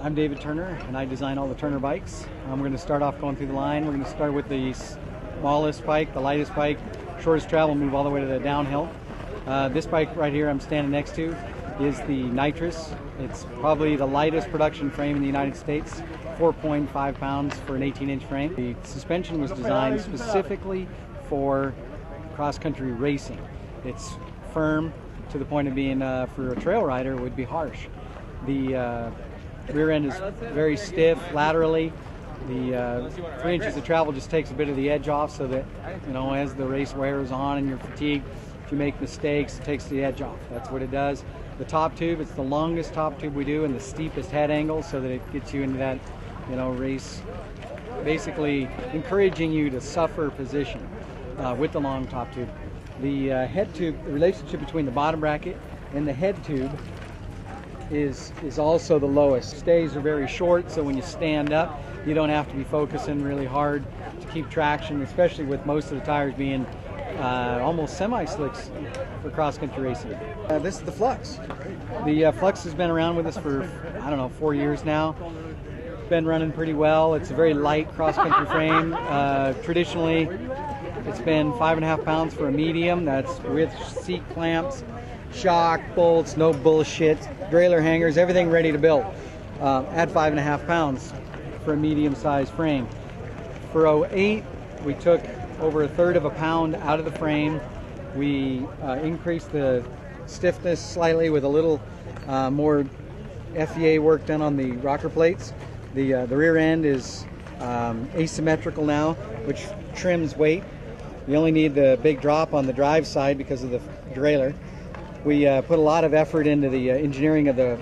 I'm David Turner, and I design all the Turner bikes. We're going to start off going through the line. We're going to start with the smallest bike, the lightest bike, shortest travel, move all the way to the downhill. This bike right here I'm standing next to is the Nitrous. It's probably the lightest production frame in the United States, 4.5 pounds for an 18-inch frame. The suspension was designed specifically for cross-country racing. It's firm to the point of being, for a trail rider, it would be harsh. The rear end is very stiff laterally. The 3 inches of travel just takes a bit of the edge off, so that, you know, as the race wears on and you're fatigued, if you make mistakes, it takes the edge off. That's what it does. The top tube, it's the longest top tube we do and the steepest head angle, so that it gets you into that, you know, race, basically encouraging you to suffer position with the long top tube. The head tube, the relationship between the bottom bracket and the head tube is also the lowest. Stays are very short, so when you stand up, you don't have to be focusing really hard to keep traction, especially with most of the tires being almost semi-slicks for cross-country racing. This is the Flux. The Flux has been around with us for, I don't know, 4 years now. It's been running pretty well. It's a very light cross-country frame. Traditionally, it's been 5.5 pounds for a medium. That's with seat clamps, shock, bolts, no bullshit, derailleur hangers, everything ready to build at 5.5 pounds for a medium-sized frame. For 08, we took over 1/3 of a pound out of the frame. We increased the stiffness slightly with a little more FEA work done on the rocker plates. The rear end is asymmetrical now, which trims weight. You only need the big drop on the drive side because of the derailleur. We put a lot of effort into the engineering of the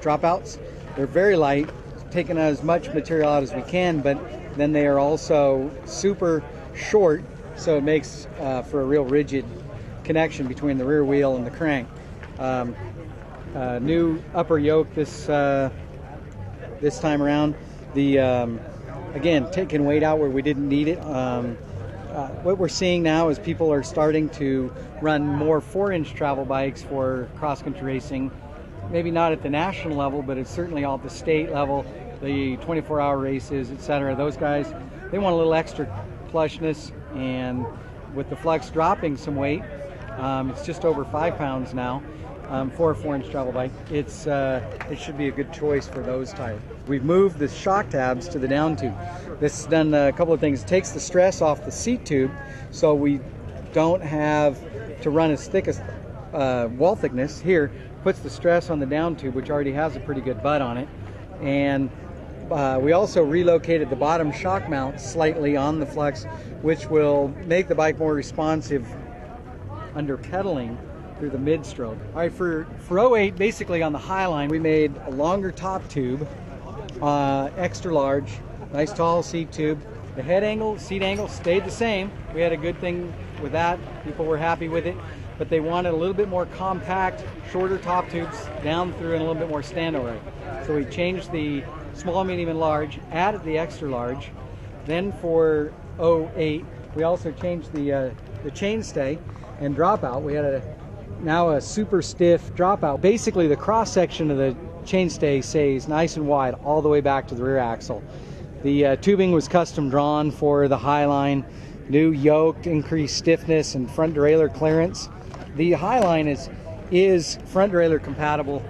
dropouts. They're very light, taking as much material out as we can, but then they are also super short, so it makes for a real rigid connection between the rear wheel and the crank. New upper yoke this time around. Again, taking weight out where we didn't need it. What we're seeing now is people are starting to run more 4-inch travel bikes for cross-country racing. Maybe not at the national level, but it's certainly all at the state level, the 24-hour races, etc. Those guys, they want a little extra plushness, and with the Flux dropping some weight, it's just over 5 pounds now for a 4-inch travel bike. It should be a good choice for those tires. We've moved the shock tabs to the down tube. This has done a couple of things. It takes the stress off the seat tube, so we don't have to run as thick as wall thickness. Here, puts the stress on the down tube, which already has a pretty good butt on it. And we also relocated the bottom shock mount slightly on the Flux, which will make the bike more responsive under pedaling through the mid-stroke. All right, for 08, basically on the high line, we made a longer top tube, extra large, nice tall seat tube. The head angle, seat angle stayed the same. We had a good thing with that. People were happy with it, but they wanted a little bit more compact, shorter top tubes down through and a little bit more standover. So we changed the small, medium, and large, added the extra large. Then for 08, we also changed the chainstay and dropout. We had now a super stiff dropout. Basically, the cross section of the chainstay stays nice and wide all the way back to the rear axle. The tubing was custom drawn for the Highline. New yoke, increased stiffness, and front derailleur clearance. The Highline is front derailleur compatible.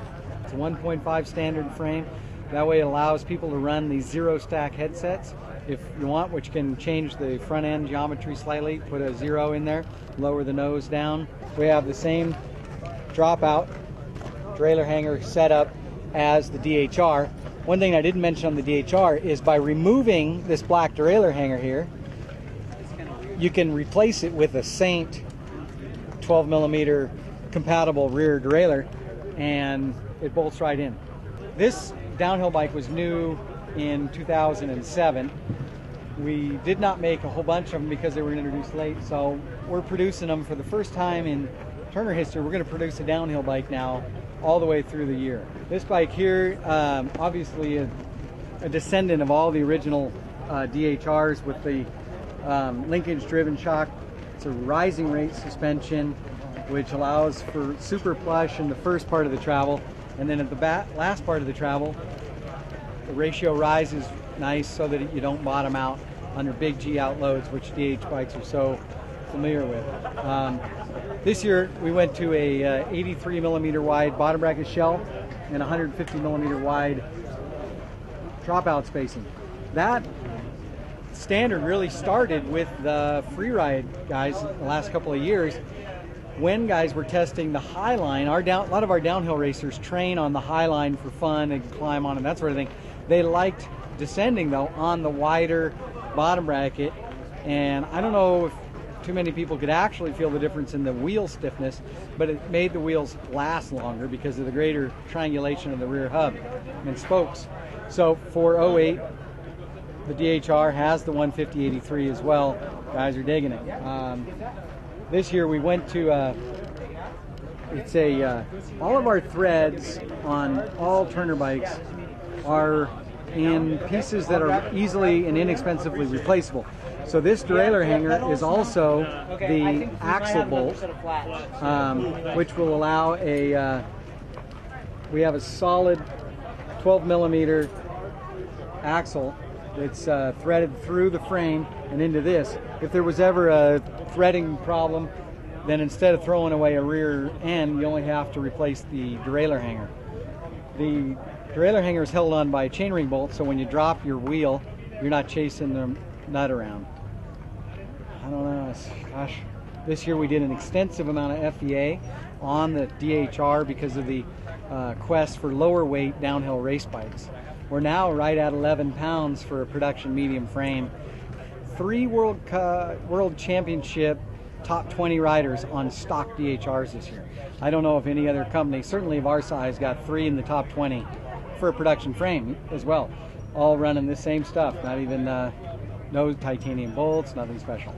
It's a 1.5 standard frame. That way it allows people to run these zero stack headsets if you want, which can change the front end geometry slightly. Put a 0 in there, lower the nose down. We have the same dropout derailleur hanger setup as the DHR. One thing I didn't mention on the DHR is by removing this black derailleur hanger here, you can replace it with a Saint 12mm compatible rear derailleur, and it bolts right in. This downhill bike was new in 2007. We did not make a whole bunch of them because they were introduced late, so we're producing them for the first time in Turner history. We're going to produce a downhill bike now all the way through the year. This bike here, obviously a descendant of all the original DHRs with the linkage driven shock. It's a rising rate suspension, which allows for super plush in the first part of the travel, and then at the last part of the travel, The ratio rise is nice so that you don't bottom out under big G out loads, which DH bikes are so familiar with. This year we went to a 83 millimeter wide bottom bracket shell and 150 millimeter wide dropout spacing. That standard really started with the freeride guys the last couple of years, when guys were testing the high line. A lot of our downhill racers train on the high line for fun and climb on and that sort of thing. They liked descending though on the wider bottom bracket, and I don't know if too many people could actually feel the difference in the wheel stiffness, but it made the wheels last longer because of the greater triangulation of the rear hub and spokes. So for 08, the DHR has the 150/83 as well. Guys are digging it. This year we went to all of our threads on all Turner bikes are in pieces that are easily and inexpensively replaceable. So this derailleur hanger is also the axle bolt, which will allow we have a solid 12 millimeter axle that's threaded through the frame and into this. If there was ever a threading problem, then instead of throwing away a rear end, you only have to replace the derailleur hanger. The derailleur hanger is held on by a chainring bolt, so when you drop your wheel, you're not chasing the nut around. I don't know, gosh, this year we did an extensive amount of FEA on the DHR because of the quest for lower weight downhill race bikes. We're now right at 11 pounds for a production medium frame. 3 World Championship top 20 riders on stock DHRs this year. I don't know if any other company, certainly of our size, got 3 in the top 20 for a production frame as well. All running the same stuff, not even no titanium bolts, nothing special.